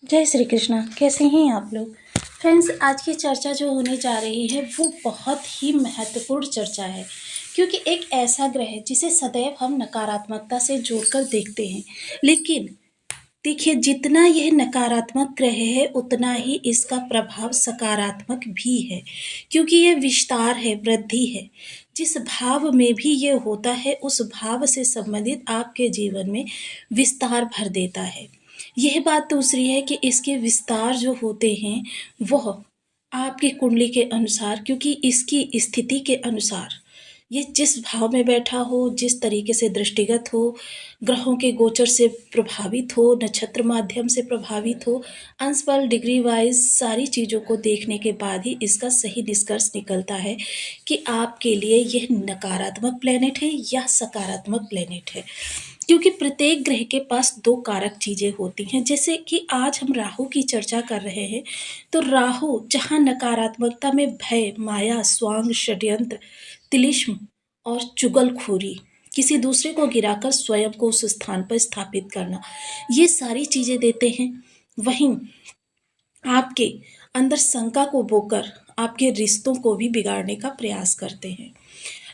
जय श्री कृष्णा। कैसे हैं आप लोग? फ्रेंड्स, आज की चर्चा जो होने जा रही है वो बहुत ही महत्वपूर्ण चर्चा है, क्योंकि एक ऐसा ग्रह है जिसे सदैव हम नकारात्मकता से जोड़कर देखते हैं। लेकिन देखिए, जितना यह नकारात्मक ग्रह है उतना ही इसका प्रभाव सकारात्मक भी है, क्योंकि यह विस्तार है, वृद्धि है। जिस भाव में भी ये होता है उस भाव से संबंधित आपके जीवन में विस्तार भर देता है। यह बात दूसरी है कि इसके विस्तार जो होते हैं वह आपकी कुंडली के अनुसार, क्योंकि इसकी स्थिति के अनुसार ये जिस भाव में बैठा हो, जिस तरीके से दृष्टिगत हो, ग्रहों के गोचर से प्रभावित हो, नक्षत्र माध्यम से प्रभावित हो, अंश बल डिग्री वाइज सारी चीज़ों को देखने के बाद ही इसका सही निष्कर्ष निकलता है कि आपके लिए यह नकारात्मक प्लेनेट है या सकारात्मक प्लेनेट है। क्योंकि प्रत्येक ग्रह के पास दो कारक चीज़ें होती हैं। जैसे कि आज हम राहु की चर्चा कर रहे हैं, तो राहु जहाँ नकारात्मकता में भय, माया, स्वांग, षड्यंत्र, तिलिस्म और चुगलखोरी, किसी दूसरे को गिराकर स्वयं को उस स्थान पर स्थापित करना, ये सारी चीज़ें देते हैं। वहीं आपके अंदर शंका को बोकर आपके रिश्तों को भी बिगाड़ने का प्रयास करते हैं।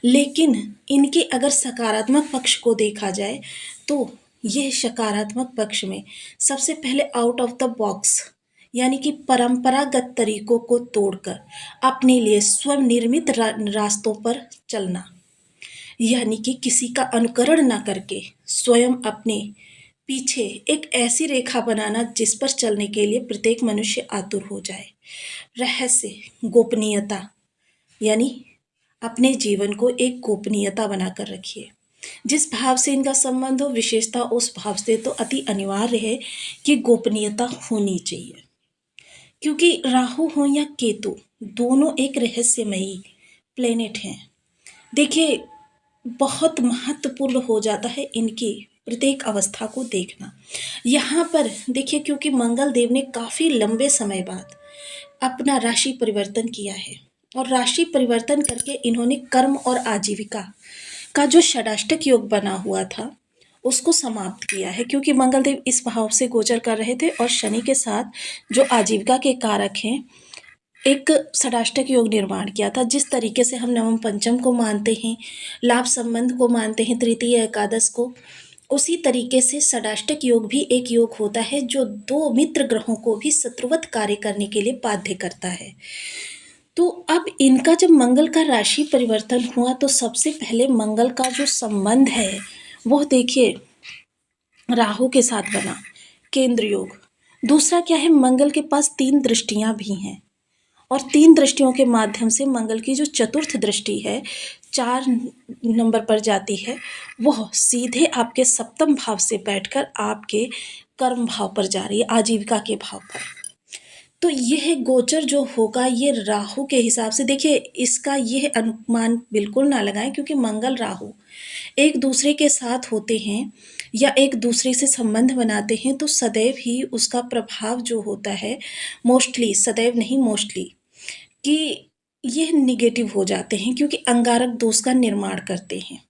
लेकिन इनके अगर सकारात्मक पक्ष को देखा जाए तो यह सकारात्मक पक्ष में सबसे पहले आउट ऑफ द बॉक्स, यानी कि परंपरागत तरीकों को तोड़कर अपने लिए स्वयं निर्मित रास्तों पर चलना, यानी कि किसी का अनुकरण ना करके स्वयं अपने पीछे एक ऐसी रेखा बनाना जिस पर चलने के लिए प्रत्येक मनुष्य आतुर हो जाए। रहस्य, गोपनीयता, यानी अपने जीवन को एक गोपनीयता बनाकर रखिए। जिस भाव से इनका संबंध हो, विशेषता उस भाव से तो अति अनिवार्य है कि गोपनीयता होनी चाहिए। क्योंकि राहु हो या केतु, दोनों एक रहस्यमयी प्लेनेट हैं। देखिए, बहुत महत्वपूर्ण हो जाता है इनकी प्रत्येक अवस्था को देखना। यहाँ पर देखिए, क्योंकि मंगल देव ने काफ़ी लंबे समय बाद अपना राशि परिवर्तन किया है, और राशि परिवर्तन करके इन्होंने कर्म और आजीविका का जो षडाष्टक योग बना हुआ था उसको समाप्त किया है। क्योंकि मंगल देव इस भाव से गोचर कर रहे थे और शनि के साथ जो आजीविका के कारक हैं एक षडाष्टक योग निर्माण किया था। जिस तरीके से हम नवम पंचम को मानते हैं, लाभ संबंध को मानते हैं, तृतीय एकादश को, उसी तरीके से षडाष्टक योग भी एक योग होता है जो दो मित्र ग्रहों को भी शत्रुवत कार्य करने के लिए बाध्य करता है। तो अब इनका जब मंगल का राशि परिवर्तन हुआ तो सबसे पहले मंगल का जो संबंध है वह देखिए राहु के साथ बना, केंद्र योग। दूसरा क्या है, मंगल के पास 3 दृष्टियां भी हैं, और 3 दृष्टियों के माध्यम से मंगल की जो चतुर्थ दृष्टि है 4 नंबर पर जाती है, वह सीधे आपके सप्तम भाव से बैठकर आपके कर्म भाव पर जा रही है, आजीविका के भाव पर। तो यह गोचर जो होगा ये राहु के हिसाब से, देखिए इसका यह अनुमान बिल्कुल ना लगाएं, क्योंकि मंगल राहु एक दूसरे के साथ होते हैं या एक दूसरे से संबंध बनाते हैं तो सदैव ही उसका प्रभाव जो होता है, मोस्टली, सदैव नहीं मोस्टली, कि यह निगेटिव हो जाते हैं, क्योंकि अंगारक दोष का निर्माण करते हैं।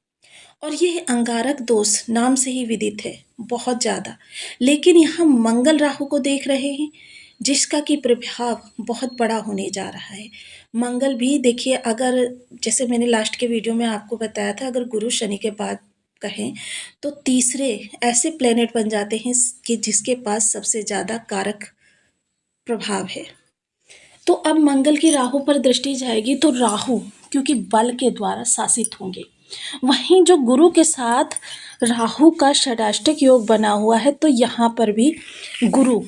और यह अंगारक दोष नाम से ही विदित है बहुत ज़्यादा। लेकिन यहाँ मंगल राहु को देख रहे हैं जिसका कि प्रभाव बहुत बड़ा होने जा रहा है। मंगल भी देखिए, अगर जैसे मैंने लास्ट के वीडियो में आपको बताया था, अगर गुरु शनि के बाद कहें तो तीसरे ऐसे प्लेनेट बन जाते हैं कि जिसके पास सबसे ज़्यादा कारक प्रभाव है। तो अब मंगल की राहु पर दृष्टि जाएगी तो राहु क्योंकि बल के द्वारा शासित होंगे। वहीं जो गुरु के साथ राहु का षडाष्टक योग बना हुआ है तो यहाँ पर भी गुरु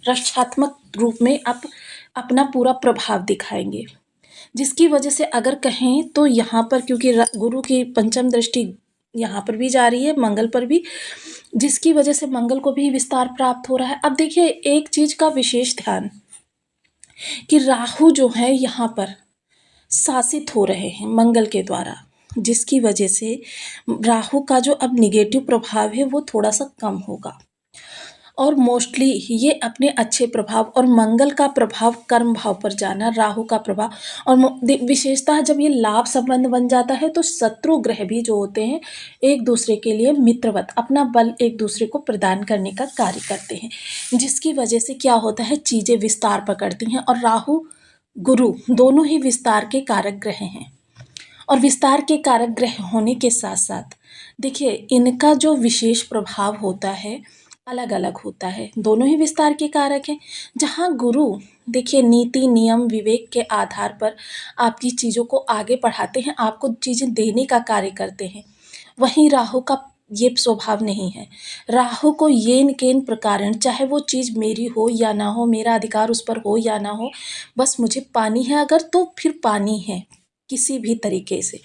रक्षात्मक रूप में अपना पूरा प्रभाव दिखाएंगे, जिसकी वजह से अगर कहें तो यहाँ पर क्योंकि गुरु की पंचम दृष्टि यहाँ पर भी जा रही है, मंगल पर भी, जिसकी वजह से मंगल को भी विस्तार प्राप्त हो रहा है। अब देखिए एक चीज़ का विशेष ध्यान कि राहु जो है यहाँ पर शासित हो रहे हैं मंगल के द्वारा, जिसकी वजह से राहु का जो अब निगेटिव प्रभाव है वो थोड़ा सा कम होगा। और मोस्टली ये अपने अच्छे प्रभाव और मंगल का प्रभाव कर्म भाव पर जाना, राहु का प्रभाव और विशेषतः जब ये लाभ संबंध बन जाता है तो शत्रु ग्रह भी जो होते हैं एक दूसरे के लिए मित्रवत अपना बल एक दूसरे को प्रदान करने का कार्य करते हैं, जिसकी वजह से क्या होता है चीज़ें विस्तार पकड़ती हैं। और राहु गुरु दोनों ही विस्तार के कारक ग्रह हैं, और विस्तार के कारक ग्रह होने के साथ साथ देखिए इनका जो विशेष प्रभाव होता है अलग अलग होता है। दोनों ही विस्तार के कारक हैं। जहाँ गुरु देखिए नीति नियम विवेक के आधार पर आपकी चीज़ों को आगे बढ़ाते हैं, आपको चीज़ें देने का कार्य करते हैं, वहीं राहु का ये स्वभाव नहीं है। राहु को येन केन प्रकारन, चाहे वो चीज़ मेरी हो या ना हो, मेरा अधिकार उस पर हो या ना हो, बस मुझे पानी है अगर तो फिर पानी है किसी भी तरीके से।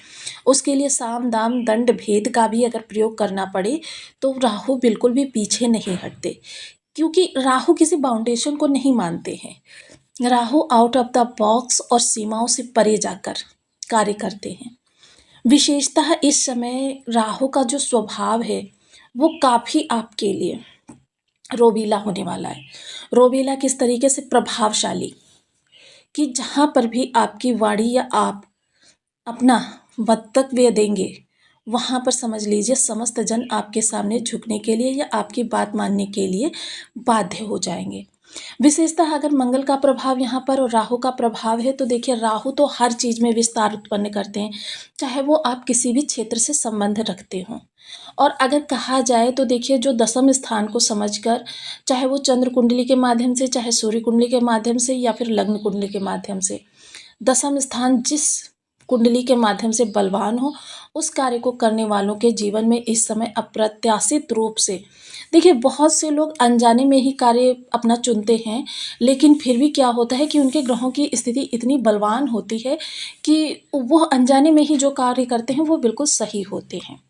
उसके लिए साम दाम दंड भेद का भी अगर प्रयोग करना पड़े तो राहु बिल्कुल भी पीछे नहीं हटते, क्योंकि राहु किसी बाउंडेशन को नहीं मानते हैं। Rahu out of the box और सीमाओं से परे जाकर कार्य करते हैं। विशेषतः इस समय राहु का जो स्वभाव है वो काफ़ी आपके लिए रोबीला होने वाला है। रोबीला किस तरीके से, प्रभावशाली, कि जहाँ पर भी आपकी वाणी या आप अपना वक्तव्य देंगे वहाँ पर समझ लीजिए समस्त जन आपके सामने झुकने के लिए या आपकी बात मानने के लिए बाध्य हो जाएंगे। विशेषतः अगर मंगल का प्रभाव यहाँ पर और राहु का प्रभाव है तो देखिए राहु तो हर चीज़ में विस्तार उत्पन्न करते हैं, चाहे वो आप किसी भी क्षेत्र से संबंध रखते हों। और अगर कहा जाए तो देखिए जो दसम स्थान को समझकर, चाहे वो चंद्र कुंडली के माध्यम से, चाहे सूर्य कुंडली के माध्यम से या फिर लग्न कुंडली के माध्यम से, दसम स्थान जिस कुंडली के माध्यम से बलवान हो उस कार्य को करने वालों के जीवन में इस समय अप्रत्याशित रूप से देखिए बहुत से लोग अनजाने में ही कार्य अपना चुनते हैं, लेकिन फिर भी क्या होता है कि उनके ग्रहों की स्थिति इतनी बलवान होती है कि वो अनजाने में ही जो कार्य करते हैं वो बिल्कुल सही होते हैं।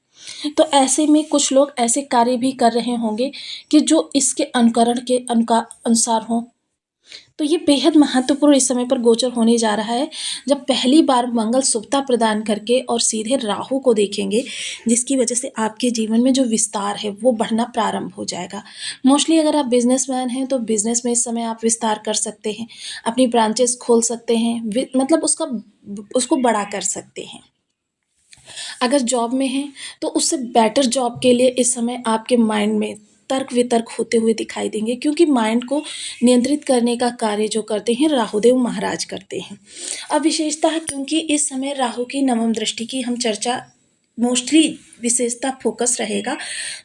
तो ऐसे में कुछ लोग ऐसे कार्य भी कर रहे होंगे कि जो इसके अनुकरण के अनुसार हों। तो ये बेहद महत्वपूर्ण इस समय पर गोचर होने जा रहा है, जब पहली बार मंगल शुभता प्रदान करके और सीधे राहु को देखेंगे, जिसकी वजह से आपके जीवन में जो विस्तार है वो बढ़ना प्रारंभ हो जाएगा। मोस्टली अगर आप बिजनेसमैन हैं तो बिजनेस में इस समय आप विस्तार कर सकते हैं, अपनी ब्रांचेस खोल सकते हैं, मतलब उसको बड़ा कर सकते हैं। अगर जॉब में हैं तो उससे बेटर जॉब के लिए इस समय आपके माइंड में तर्क वितर्क होते हुए दिखाई देंगे, क्योंकि माइंड को नियंत्रित करने का कार्य जो करते हैं राहुदेव महाराज करते हैं। अब विशेषतः क्योंकि इस समय राहु की नवम दृष्टि की हम चर्चा मोस्टली विशेषता फोकस रहेगा,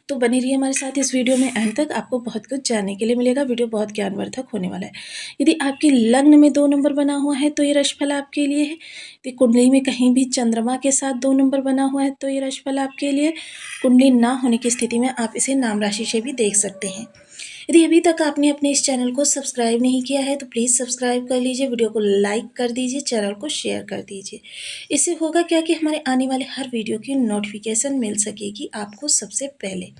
तो बनी रहिए हमारे साथ इस वीडियो में अंत तक, आपको बहुत कुछ जानने के लिए मिलेगा। वीडियो बहुत ज्ञानवर्धक होने वाला है। यदि आपके लग्न में 2 नंबर बना हुआ है तो ये राशिफल आपके लिए है। यदि कुंडली में कहीं भी चंद्रमा के साथ 2 नंबर बना हुआ है तो ये राशिफल आपके लिए। कुंडली ना होने की स्थिति में आप इसे नाम राशि से भी देख सकते हैं। यदि अभी तक आपने अपने इस चैनल को सब्सक्राइब नहीं किया है तो प्लीज़ सब्सक्राइब कर लीजिए, वीडियो को लाइक कर दीजिए, चैनल को शेयर कर दीजिए। इससे होगा क्या कि हमारे आने वाले हर वीडियो की नोटिफिकेशन मिल सकेगी आपको सबसे पहले।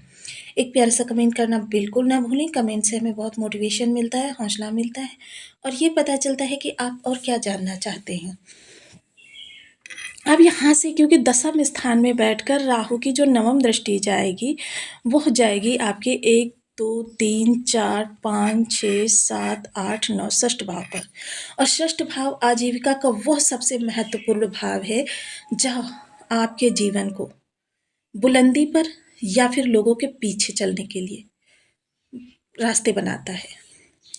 एक प्यारा सा कमेंट करना बिल्कुल ना भूलें। कमेंट से हमें बहुत मोटिवेशन मिलता है, हौसला मिलता है और ये पता चलता है कि आप और क्या जानना चाहते हैं। अब यहाँ से क्योंकि दसम स्थान में बैठकर राहु की जो नवम दृष्टि जाएगी वो जाएगी आपके 1 2 3 4 5 6 7 8 9 षष्ठ भाव पर। और षष्ठ भाव आजीविका का वह सबसे महत्वपूर्ण भाव है जहाँ आपके जीवन को बुलंदी पर या फिर लोगों के पीछे चलने के लिए रास्ते बनाता है।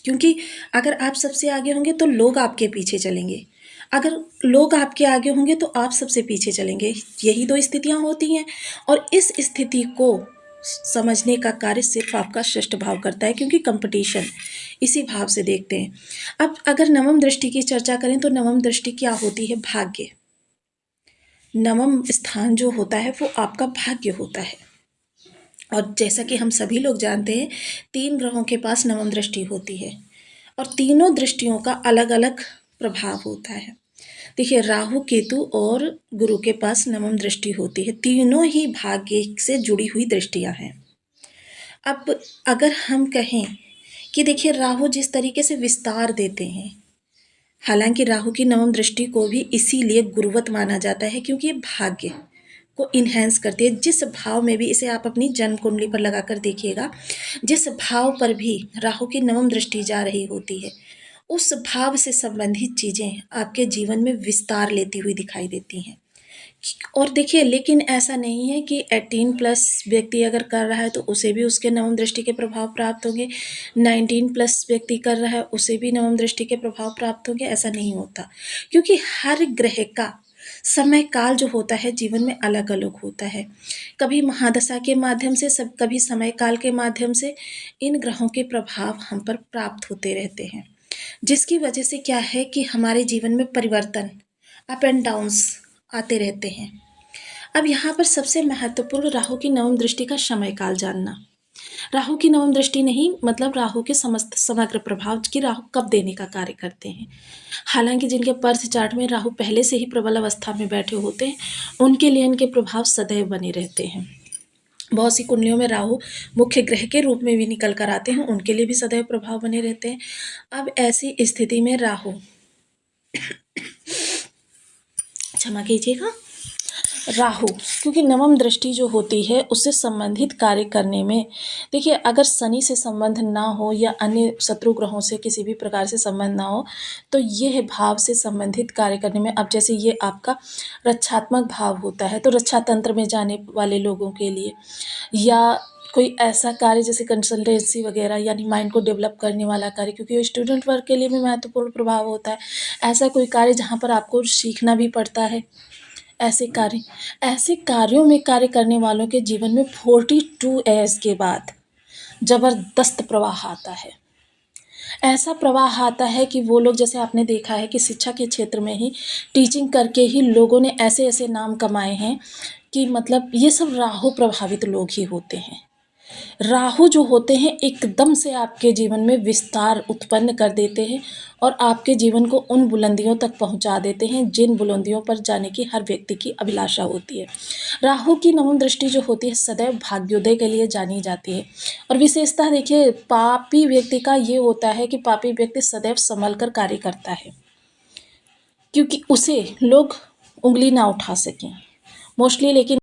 क्योंकि अगर आप सबसे आगे होंगे तो लोग आपके पीछे चलेंगे, अगर लोग आपके आगे होंगे तो आप सबसे पीछे चलेंगे। यही 2 स्थितियाँ होती हैं और इस स्थिति को समझने का कार्य सिर्फ आपका षष्ठ भाव करता है, क्योंकि कंपटीशन इसी भाव से देखते हैं। अब अगर नवम दृष्टि की चर्चा करें तो नवम दृष्टि क्या होती है? भाग्य। नवम स्थान जो होता है वो आपका भाग्य होता है। और जैसा कि हम सभी लोग जानते हैं 3 ग्रहों के पास नवम दृष्टि होती है और तीनों दृष्टियों का अलग अलग प्रभाव होता है। देखिए राहु केतु और गुरु के पास नवम दृष्टि होती है, तीनों ही भाग्य से जुड़ी हुई दृष्टियां हैं। अब अगर हम कहें कि देखिए राहु जिस तरीके से विस्तार देते हैं, हालांकि राहु की नवम दृष्टि को भी इसीलिए गुरुवत माना जाता है क्योंकि ये भाग्य को इन्हेंस करती है। जिस भाव में भी, इसे आप अपनी जन्म कुंडली पर लगा कर देखिएगा, जिस भाव पर भी राहु की नवम दृष्टि जा रही होती है, उस भाव से संबंधित चीज़ें आपके जीवन में विस्तार लेती हुई दिखाई देती हैं। और देखिए, लेकिन ऐसा नहीं है कि 18+ व्यक्ति अगर कर रहा है तो उसे भी उसके नवम दृष्टि के प्रभाव प्राप्त होंगे, 19+ व्यक्ति कर रहा है उसे भी नवम दृष्टि के प्रभाव प्राप्त होंगे, ऐसा नहीं होता। क्योंकि हर ग्रह का समय काल जो होता है जीवन में अलग अलग होता है। कभी महादशा के माध्यम से, सब कभी समय काल के माध्यम से इन ग्रहों के प्रभाव हम पर प्राप्त होते रहते हैं, जिसकी वजह से क्या है कि हमारे जीवन में परिवर्तन, अप एंड डाउन्स आते रहते हैं। अब यहाँ पर सबसे महत्वपूर्ण राहु की नवम दृष्टि का समय काल जानना। राहु की नवम दृष्टि नहीं, मतलब राहु के समस्त समग्र प्रभाव कि राहु कब देने का कार्य करते हैं। हालांकि जिनके बर्थ चार्ट में राहु पहले से ही प्रबल अवस्था में बैठे होते हैं, उनके लिए इनके प्रभाव सदैव बने रहते हैं। बहुत सी कुंडलियों में राहु मुख्य ग्रह के रूप में भी निकल कर आते हैं, उनके लिए भी सदैव प्रभाव बने रहते हैं। अब ऐसी स्थिति में राहु क्षमा कीजिएगा, राहु क्योंकि नवम दृष्टि जो होती है उससे संबंधित कार्य करने में, देखिए अगर शनि से संबंध ना हो या अन्य शत्रु ग्रहों से किसी भी प्रकार से संबंध ना हो, तो यह भाव से संबंधित कार्य करने में, अब जैसे ये आपका रक्षात्मक भाव होता है, तो रक्षा तंत्र में जाने वाले लोगों के लिए, या कोई ऐसा कार्य जैसे कंसल्टेंसी वगैरह, यानी माइंड को डेवलप करने वाला कार्य, क्योंकि स्टूडेंट वर्क के लिए भी महत्वपूर्ण प्रभाव होता है। ऐसा कोई कार्य जहाँ पर आपको सीखना भी पड़ता है, ऐसे कार्यों में कार्य करने वालों के जीवन में 42 एज के बाद ज़बरदस्त प्रवाह आता है। ऐसा प्रवाह आता है कि वो लोग, जैसे आपने देखा है कि शिक्षा के क्षेत्र में ही टीचिंग करके ही लोगों ने ऐसे ऐसे नाम कमाए हैं कि मतलब ये सब राहु प्रभावित लोग ही होते हैं। राहु जो होते हैं एकदम से आपके जीवन में विस्तार उत्पन्न कर देते हैं और आपके जीवन को उन बुलंदियों तक पहुंचा देते हैं जिन बुलंदियों पर जाने की हर व्यक्ति की अभिलाषा होती है। राहु की नवम दृष्टि जो होती है सदैव भाग्योदय के लिए जानी जाती है। और विशेषतः देखिए, पापी व्यक्ति का ये होता है कि पापी व्यक्ति सदैव संभल कर कार्य करता है, क्योंकि उसे लोग उंगली ना उठा सकें मोस्टली। लेकिन